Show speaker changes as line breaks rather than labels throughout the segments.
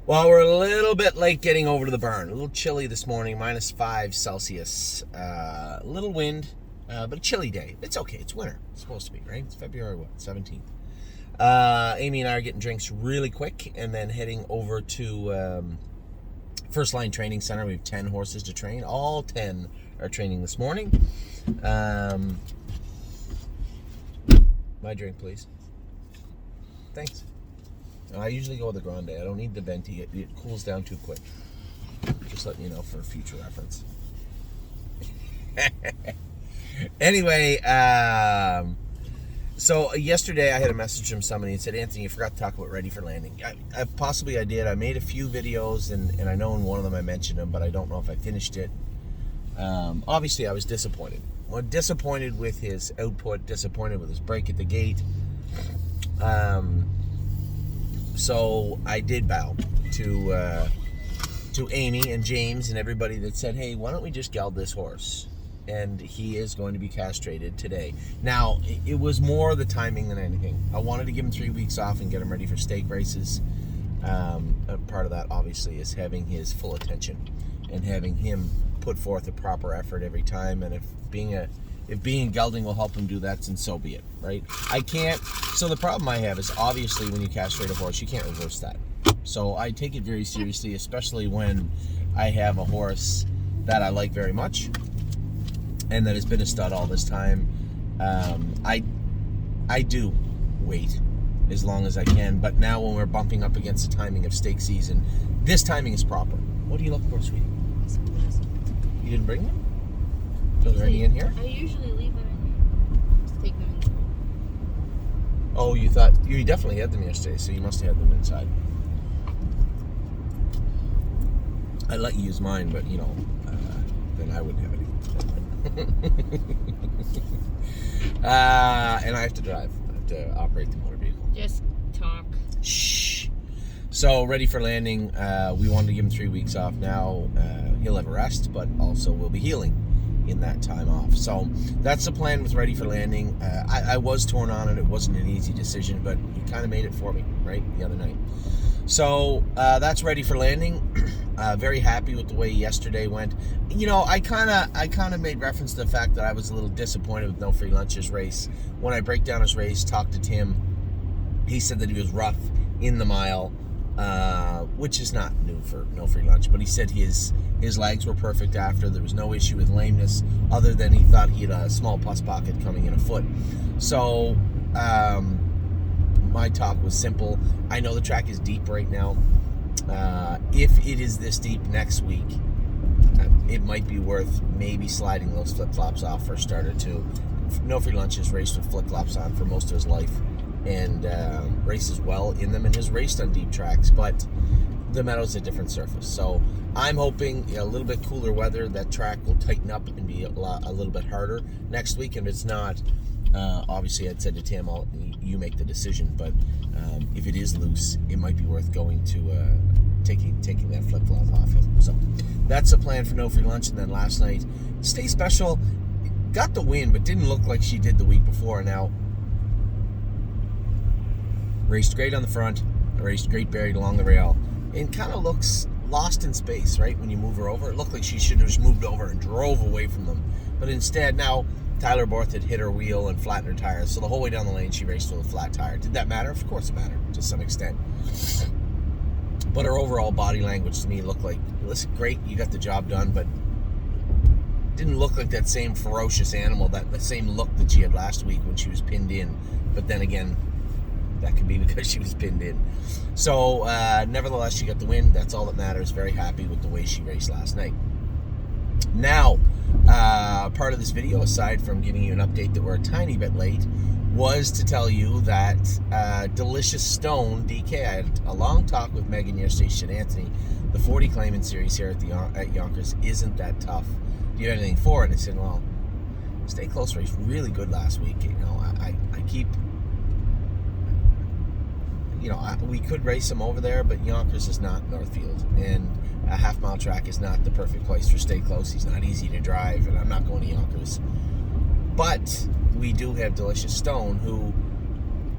Well, we're a little bit late getting over to the barn. A little chilly this morning, -5 Celsius. A little wind, but a chilly day. It's okay. It's winter. It's supposed to be, right? It's February, 17th. Amy and I are getting drinks really quick and then heading over to First Line Training Center. We have 10 horses to train. All 10 are training this morning. My drink, please. Thanks. I usually go with the grande. I don't need the venti. It cools down too quick. Just letting you know for future reference. Anyway, so yesterday I had a message from somebody and said, Anthony, you forgot to talk about Ready for Landing. I did. I made a few videos, and I know in one of them I mentioned them, but I don't know if I finished it. Obviously, I was disappointed. Disappointed with his output, disappointed with his break at the gate. So I did bow to Amy and James and everybody that said, hey, why don't we just geld this horse? And he is going to be castrated today. Now, it was more the timing than anything. I wanted to give him 3 weeks off and get him ready for stake races. Part of that, obviously, is having his full attention and having him put forth a proper effort every time. And if being gelding will help him do that, then so be it, right? I can't. So the problem I have is obviously when you castrate a horse, you can't reverse that. So I take it very seriously, especially when I have a horse that I like very much and that has been a stud all this time. I do wait as long as I can, but now when we're bumping up against the timing of stake season, this timing is proper. What are you looking for, sweetie? You didn't bring them? Are there any in here?
I usually leave them in here. Just take them inside.
Oh, you thought you definitely had them yesterday, so you must have had them inside. I let you use mine, but then I wouldn't have any. And I have to drive. I have to operate the motor vehicle.
Just talk.
Shh. So Ready for Landing. We wanted to give him 3 weeks off. Now he'll have a rest, but also we'll be healing in that time off. So that's the plan with Ready for Landing. I was torn on it. It wasn't an easy decision, but he kind of made it for me, right, the other night. So that's Ready for Landing. Very happy with the way yesterday went. I kind of made reference to the fact that I was a little disappointed with No Free Lunches race. When I break down his race, talked to Tim, he said that he was rough in the mile, which is not new for No Free Lunch, but he said his legs were perfect after. There was no issue with lameness other than he thought he had a small pus pocket coming in a foot. So my talk was simple. I know the track is deep right now. If it is this deep next week, it might be worth maybe sliding those flip-flops off for a start or two. No Free Lunch has raced with flip-flops on for most of his life and races well in them and has raced on deep tracks, but the meadow's a different surface. So I'm hoping a little bit cooler weather, that track will tighten up and be a little bit harder next week. And if it's not, obviously I'd said to Tim, you make the decision, but if it is loose, it might be worth going to taking that flip-flop off it. So that's the plan for No Free Lunch. And then last night, Stay Special got the win, but didn't look like she did the week before. Now, raced great on the front, raced great buried along the rail, and kind of looks lost in space, right? When you move her over, it looked like she should have just moved over and drove away from them. But instead, now Tyler Borth had hit her wheel and flattened her tires, so the whole way down the lane she raced with a flat tire. Did that matter? Of course it mattered to some extent. But her overall body language to me looked like, listen, great, you got the job done, but didn't look like that same ferocious animal, the same look that she had last week when she was pinned in. But then again, that could be because she was pinned in. So, nevertheless, she got the win. That's all that matters. Very happy with the way she raced last night. Now, part of this video, aside from giving you an update that we're a tiny bit late, was to tell you that Delicious Stone, DK, I had a long talk with Megan yesterday. She said, Anthony, the 40 claimant series here at Yonkers isn't that tough. Do you have anything for it? And I said, well, Stay Close raced really good last week. I keep... we could race them over there, but Yonkers is not Northfield, and a half-mile track is not the perfect place for Stay Close. He's not easy to drive, and I'm not going to Yonkers. But we do have Delicious Stone, who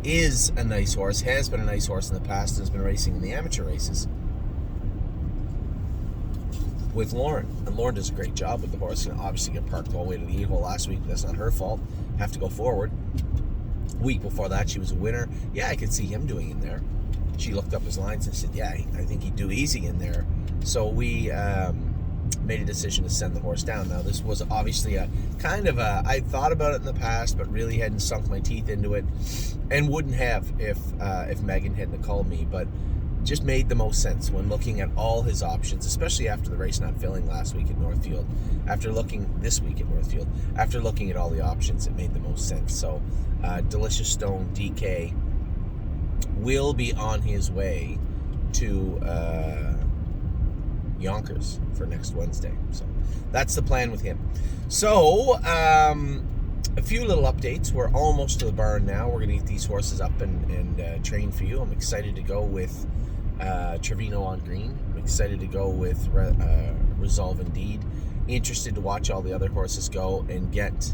is a nice horse, has been a nice horse in the past, and has been racing in the amateur races. with Lauren. And Lauren does a great job with the horse. And obviously get parked all the way to the 8-hole last week. That's not her fault. Have to go forward. Week before that, she was a winner. Yeah, I could see him doing in there. She looked up his lines and said, yeah, I think he'd do easy in there. So we made a decision to send the horse down. Now, this was obviously a kind of a, I thought about it in the past, but really hadn't sunk my teeth into it, and wouldn't have if Megan hadn't called me, but just made the most sense when looking at all his options, especially after the race not filling last week at Northfield, this week at Northfield, after looking at all the options, it made the most sense. So Delicious Stone DK will be on his way to Yonkers for next Wednesday. So that's the plan with him. So a few little updates. We're almost to the barn now. We're going to get these horses up and train for you. I'm excited to go with Trevino on green. I'm excited to go with Resolve Indeed. Interested to watch all the other horses go and get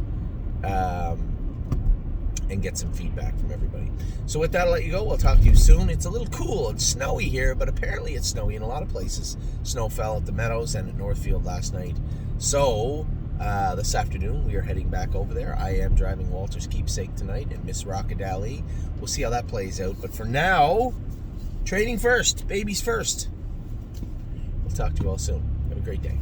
some feedback from everybody. So with that, I'll let you go. We'll talk to you soon. It's a little cool. It's snowy here, but apparently it's snowy in a lot of places. Snow fell at the Meadows and at Northfield last night. So this afternoon, we are heading back over there. I am driving Walter's Keepsake tonight and Miss Rockadally. We'll see how that plays out. But for now, training first. Babies first. We'll talk to you all soon. Have a great day.